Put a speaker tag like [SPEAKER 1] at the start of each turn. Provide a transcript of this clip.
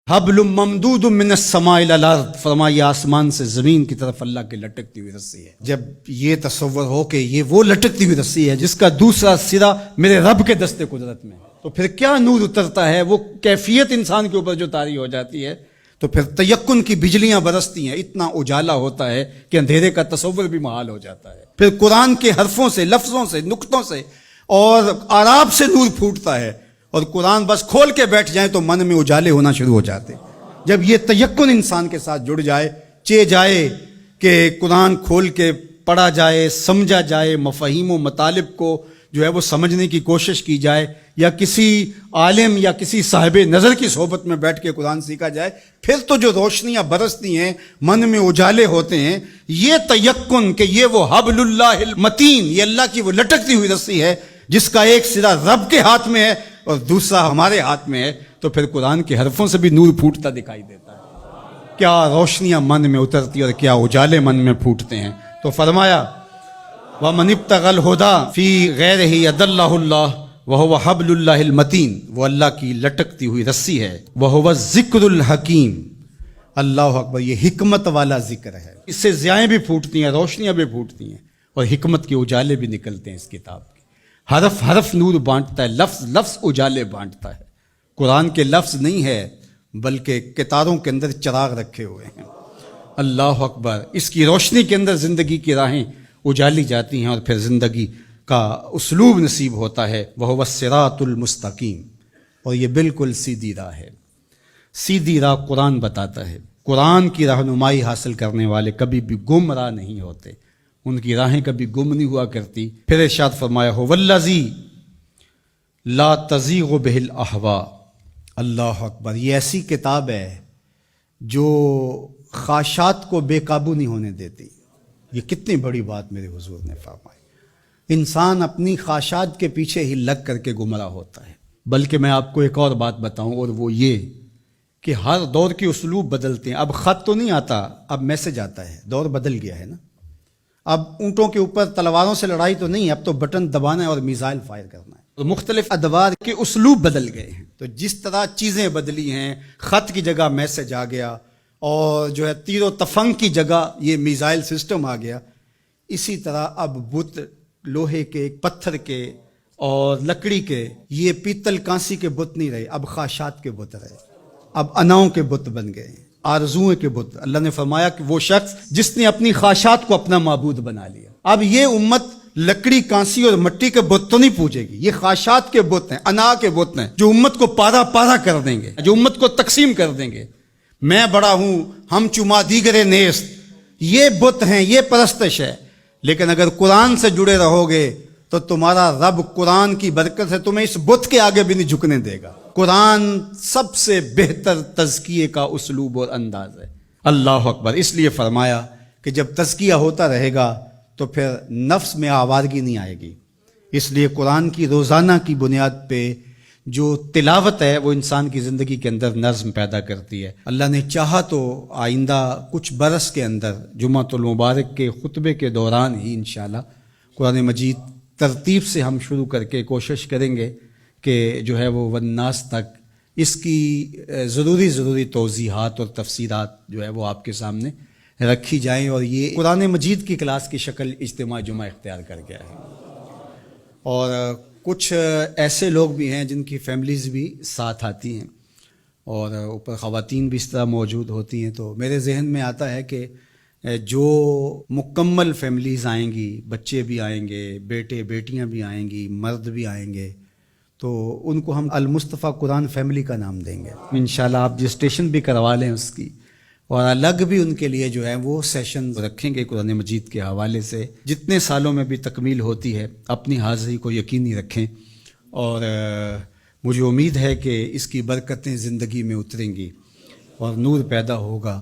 [SPEAKER 1] حبل ممدود من السماء الى الارض، فرمایا آسمان سے زمین کی طرف اللہ کی لٹکتی ہوئی رسی ہے۔ جب یہ تصور ہو کہ یہ وہ لٹکتی ہوئی رسی ہے جس کا دوسرا سرا میرے رب کے دست قدرت میں، تو پھر کیا نور اترتا ہے، وہ کیفیت انسان کے اوپر جو طاری ہو جاتی ہے، تو پھر تیقن کی بجلیاں برستی ہیں، اتنا اجالا ہوتا ہے کہ اندھیرے کا تصور بھی محال ہو جاتا ہے۔ پھر قرآن کے حرفوں سے، لفظوں سے، نقطوں سے اور آراب سے نور پھوٹتا ہے، اور قرآن بس کھول کے بیٹھ جائیں تو من میں اجالے ہونا شروع ہو جاتے۔ جب یہ تیقن انسان کے ساتھ جڑ جائے، جائے کہ قرآن کھول کے پڑھا جائے، سمجھا جائے، مفاہیم و مطالب کو جو ہے وہ سمجھنے کی کوشش کی جائے، یا کسی عالم یا کسی صاحب نظر کی صحبت میں بیٹھ کے قرآن سیکھا جائے، پھر تو جو روشنیاں برستی ہیں، من میں اجالے ہوتے ہیں۔ یہ تیقن کہ یہ وہ حبل اللہ المتین، یہ اللہ کی وہ لٹکتی ہوئی رسی ہے جس کا ایک سرا رب کے ہاتھ میں ہے اور دوسرا ہمارے ہاتھ میں ہے، تو پھر قرآن کے حرفوں سے بھی نور پھوٹتا دکھائی دیتا ہے۔ کیا روشنیاں من میں اترتی اور کیا اجالے من میں پھوٹتے ہیں۔ تو فرمایا وَمَنِ ابْتَغَى الْهُدَى فِي غَيْرِهِ أَضَلَّهُ اللَّهُ وَهُوَ حَبْلُ اللَّهِ الْمَتِينُ، وہ اللہ کی لٹکتی ہوئی رسی ہے۔ وَهُوَ الذِّكْرُ الْحَكِيمُ، اللہ اکبر، یہ حکمت والا ذکر ہے۔ اس سے ضیائیں بھی پھوٹتی ہیں، روشنیاں بھی پھوٹتی ہیں، اور حکمت کے اجالے بھی نکلتے ہیں اس کتاب کے۔ حرف حرف نور بانٹتا ہے، لفظ لفظ اجالے بانٹتا ہے۔ قرآن کے لفظ نہیں ہے بلکہ کتاروں کے اندر چراغ رکھے ہوئے ہیں۔ اللہ اکبر، اس کی روشنی کے اندر زندگی کی راہیں اجالی جاتی ہیں، اور پھر زندگی کا اسلوب نصیب ہوتا ہے۔ وَهُوَ الصِّرَاطُ الْمُسْتَقِيمُ، اور یہ بالکل سیدھی راہ ہے۔ سیدھی راہ قرآن بتاتا ہے۔ قرآن کی رہنمائی حاصل کرنے والے کبھی بھی گمراہ نہیں ہوتے، ان کی راہیں کبھی گم نہیں ہوا کرتی۔ پھر ارشاد فرمایا هُوَ الَّذِي لَا تَزِيغُ بِهِ الْأَهْوَاءُ، اللہ اکبر، یہ ایسی کتاب ہے جو خواہشات کو بے قابو نہیں ہونے دیتی۔ یہ کتنی بڑی بات میرے حضور نے فرمائی۔ انسان اپنی خواہشات کے پیچھے ہی لگ کر کے گمراہ ہوتا ہے۔ بلکہ میں آپ کو ایک اور بات بتاؤں، اور وہ یہ کہ ہر دور کے اسلوب بدلتے ہیں۔ اب خط تو نہیں آتا، اب میسج آتا ہے، دور بدل گیا ہے نا۔ اب اونٹوں کے اوپر تلواروں سے لڑائی تو نہیں، اب تو بٹن دبانا ہے اور میزائل فائر کرنا ہے۔ تو مختلف ادوار کے اسلوب بدل گئے ہیں۔ تو جس طرح چیزیں بدلی ہیں، خط کی جگہ میسج آ گیا، اور جو ہے تیر و تفنگ کی جگہ یہ میزائل سسٹم آ گیا، اسی طرح اب بت لوہے کے، پتھر کے اور لکڑی کے، یہ پیتل کانسی کے بت نہیں رہے، اب خواہشات کے بت رہے، اب اناؤں کے بت بن گئے، آرزوؤں کے بت۔ اللہ نے فرمایا کہ وہ شخص جس نے اپنی خواہشات کو اپنا معبود بنا لیا۔ اب یہ امت لکڑی، کانسی اور مٹی کے بت تو نہیں پوجے گی، یہ خواہشات کے بت ہیں، انا کے بت ہیں، جو امت کو پارا پارا کر دیں گے، جو امت کو تقسیم کر دیں گے۔ میں بڑا ہوں، ہم چما دیگرے نیست، یہ بت ہیں، یہ پرستش ہے۔ لیکن اگر قرآن سے جڑے رہو گے تو تمہارا رب قرآن کی برکت سے تمہیں اس بت کے آگے بھی نہیں جھکنے دے گا۔ قرآن سب سے بہتر تزکیے کا اسلوب اور انداز ہے۔ اللہ اکبر، اس لیے فرمایا کہ جب تزکیہ ہوتا رہے گا تو پھر نفس میں آوارگی نہیں آئے گی۔ اس لیے قرآن کی روزانہ کی بنیاد پہ جو تلاوت ہے وہ انسان کی زندگی کے اندر نظم پیدا کرتی ہے۔ اللہ نے چاہا تو آئندہ کچھ برس کے اندر جمعۃ المبارک کے خطبے کے دوران ہی انشاءاللہ قرآن مجید ترتیب سے ہم شروع کر کے کوشش کریں گے کہ جو ہے وہ والناس تک اس کی ضروری توضیحات اور تفسیرات جو ہے وہ آپ کے سامنے رکھی جائیں، اور یہ قرآن مجید کی کلاس کی شکل اجتماع جمعہ اختیار کر گیا ہے۔ اور کچھ ایسے لوگ بھی ہیں جن کی فیملیز بھی ساتھ آتی ہیں، اور اوپر خواتین بھی اس طرح موجود ہوتی ہیں، تو میرے ذہن میں آتا ہے کہ جو مکمل فیملیز آئیں گی، بچے بھی آئیں گے، بیٹے بیٹیاں بھی آئیں گی، مرد بھی آئیں گے، تو ان کو ہم المصطفیٰ قرآن فیملی کا نام دیں گے انشاءاللہ۔ آپ رجسٹریشن بھی کروا لیں اس کی، اور الگ بھی ان کے لیے جو ہے وہ سیشن رکھیں گے قرآن مجید کے حوالے سے۔ جتنے سالوں میں بھی تکمیل ہوتی ہے اپنی حاضری کو یقینی رکھیں، اور مجھے امید ہے کہ اس کی برکتیں زندگی میں اتریں گی اور نور پیدا ہوگا۔